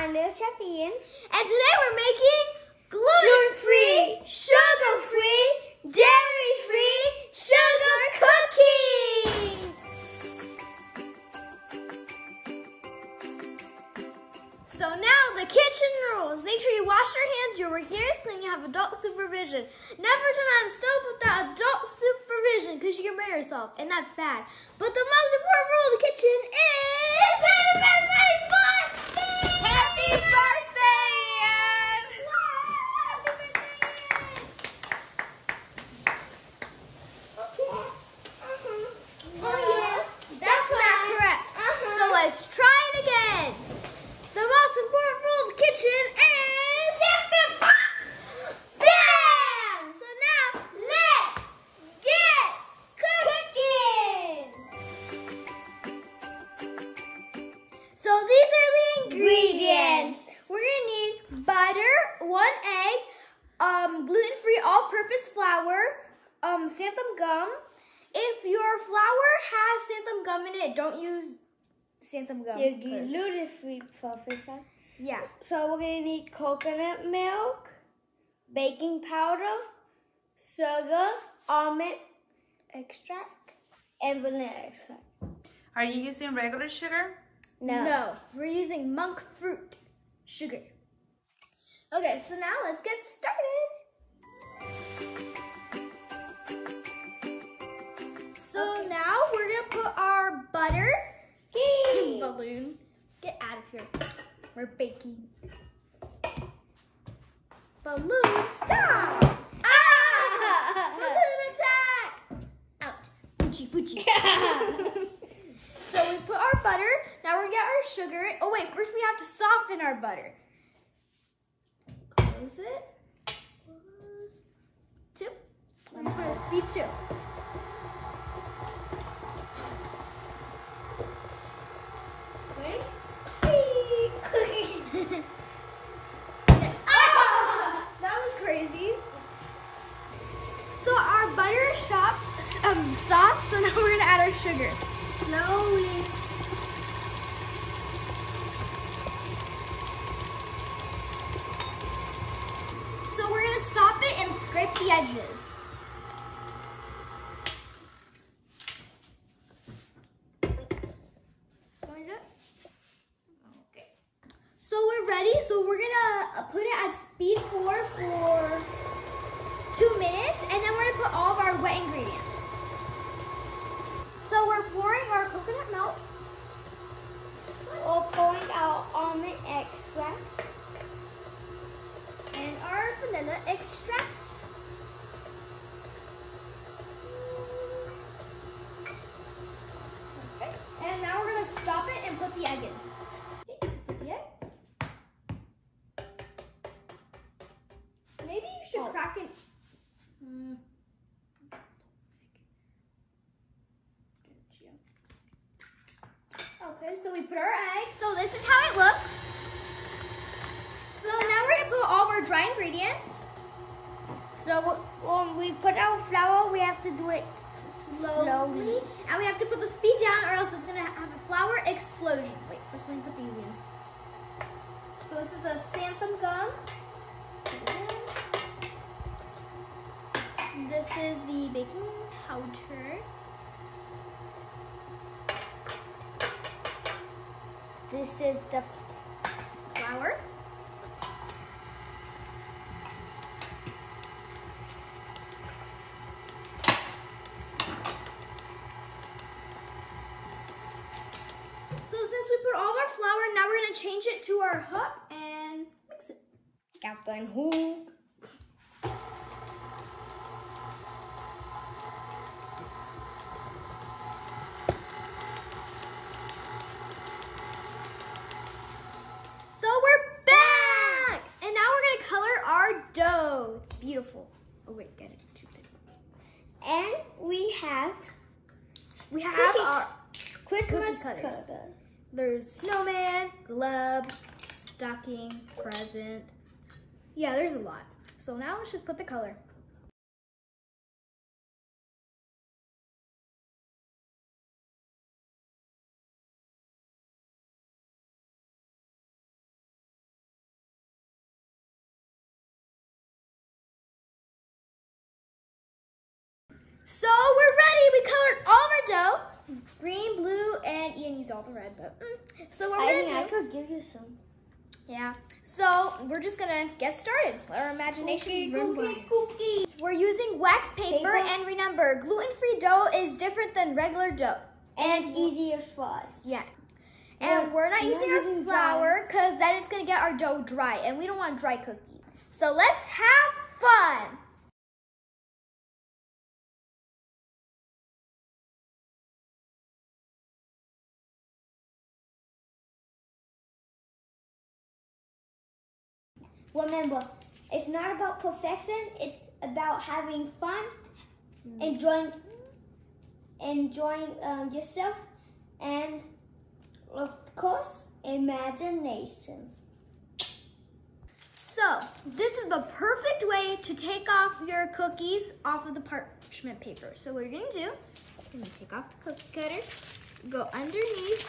I'm little Chef Ian, and today we're making gluten-free, sugar-free, dairy-free sugar cookies! So now the kitchen rules. Make sure you wash your hands, you're working your skin, you have adult supervision. Never turn on the stove without adult supervision because you can burn yourself, and that's bad. But the most important rule of the kitchen is Happy birthday, Ian! Happy birthday, Ian! Okay. Oh yeah, that's not correct. So let's try it again. The most important rule of the kitchen is bam! So now let's get cooking. So these are the ingredients. We're gonna need butter, 1 egg, gluten-free all-purpose flour, xanthan gum. If your flour has xanthan gum in it, don't use xanthan gum. Gluten-free perfect. Yeah. So we're gonna need coconut milk, baking powder, sugar, almond extract, and vanilla extract. Are you using regular sugar? No, we're using monk fruit sugar. Okay, so now let's get started. So now we're gonna put our butter. Yay! Balloon, get out of here. We're baking. Balloon, stop! Ah! Balloon attack! Ouch. Poochie, poochie. So we put our butter. Now we're gonna get our sugar. Oh wait, first we have to soften our butter. Close it. Close. 2. I'm gonna put speed 2. Wait. Ah! That was crazy. So our butter is soft, so now we're gonna add our sugar. Slowly. So we're gonna stop it and scrape the edges. Okay. So we're ready. So we're gonna put it at speed 4 for 2 minutes, and then we're gonna put all of our wet ingredients. So we're pouring our coconut milk. Or pouring our almond extract. And our vanilla extract. Okay. And now we're gonna stop it and put the egg in. Okay, put the egg. Maybe you should crack it. Okay, so we put our egg. So this is how it looks. So now we're gonna put all of our dry ingredients. So when we put our flour, we have to do it slowly. And we have to put the speed down or else it's gonna have a flour explosion. Wait, first let me put these in. So this is a xanthan gum. This is the baking powder. This is the Flour. So since we put all of our flour, now we're gonna change it to our hook and mix it. Captain Hook. So we're back! And now we're gonna color our dough. It's beautiful. Oh wait, get it too thick. And we have our Christmas cookie cutters. cutter. There's snowman, glove, stocking, present. Yeah, there's a lot. So now let's just put the color. So we're ready. We colored all of our dough. Green, blue, and Ian used all the red, but so what we're gonna do. I could give you some. Yeah. So we're just gonna get started. Let our imagination run wild. Cookies. We're using wax paper, and remember, gluten-free dough is different than regular dough. And it's easier for us. Yeah. And we're not using our flour because then it's gonna get our dough dry, and we don't want dry cookies. So let's have fun. Remember, it's not about perfection, it's about having fun, enjoying yourself, and of course, imagination. So, this is the perfect way to take off your cookies off of the parchment paper. So what you're gonna do, you're gonna take off the cookie cutter, go underneath,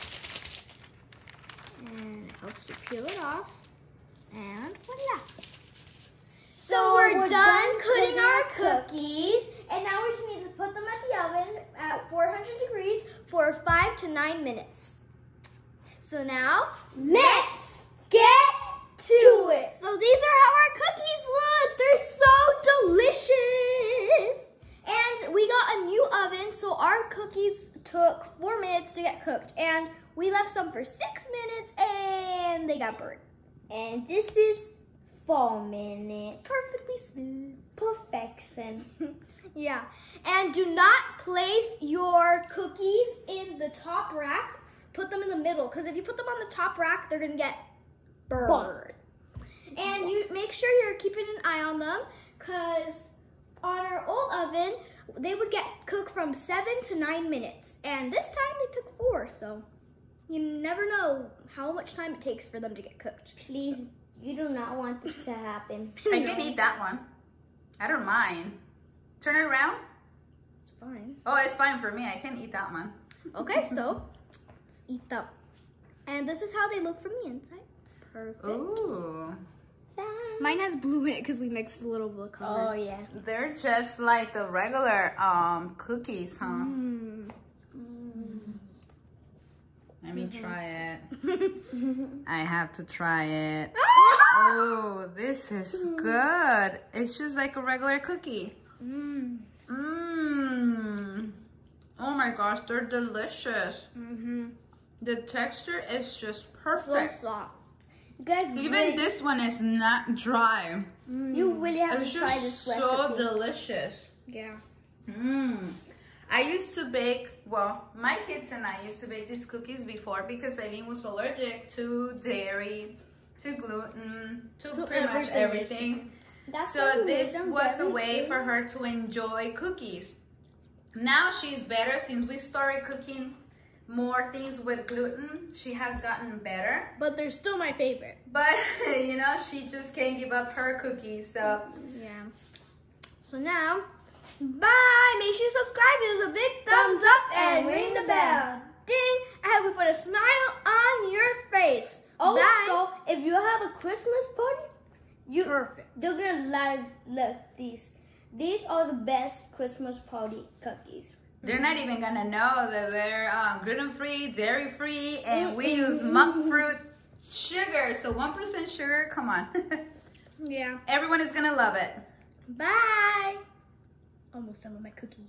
and it helps you peel it off. And voila. So we're done cutting our cookies, and now we just need to put them at the oven at 400 degrees for 5 to 9 minutes. So now, let's get to it. So these are how our cookies look. They're so delicious. And we got a new oven, so our cookies took 4 minutes to get cooked. And we left some for 6 minutes, and they got burnt. And this is 4 minutes. Perfectly smooth. Perfection. Yeah. And do not place your cookies in the top rack. Put them in the middle, because if you put them on the top rack, they're going to get burned. And you make sure you're keeping an eye on them, because on our old oven, they would get cooked from 7 to 9 minutes. And this time they took 4, so you never know how much time it takes for them to get cooked. Please, you do not want this to happen. I can eat that one. I don't mind. Turn it around. It's fine. Oh, it's fine for me. I can eat that one. Okay, so let's eat them. And this is how they look from the inside. Perfect. Ooh. Mine has blue in it because we mixed a little bit of colors. Oh, yeah. They're just like the regular cookies, huh? Let me try it. I have to try it. Oh, this is good. It's just like a regular cookie. Oh my gosh, they're delicious. The texture is just perfect. So soft. Guys, Even this one is not dry. you really have It's to try just this recipe. so delicious. Yeah. I used to bake, well, my kids and I used to bake these cookies before because Aileen was allergic to dairy, to gluten, to pretty much everything. So this was a way for her to enjoy cookies. Now she's better since we started cooking more things with gluten. She has gotten better. But they're still my favorite. But, you know, she just can't give up her cookies, so. Yeah. So now, bye! Make sure you subscribe, give us a big thumbs up, and ring the bell. Ding! I hope we put a smile on your face. Also, Bye. if you have a Christmas party, Perfect. they're gonna love these. These are the best Christmas party cookies. They're not even gonna know that they're gluten-free, dairy-free, and we use monk fruit sugar. So 1% sugar, come on. Yeah. Everyone is gonna love it. Bye! Almost done with my cookie.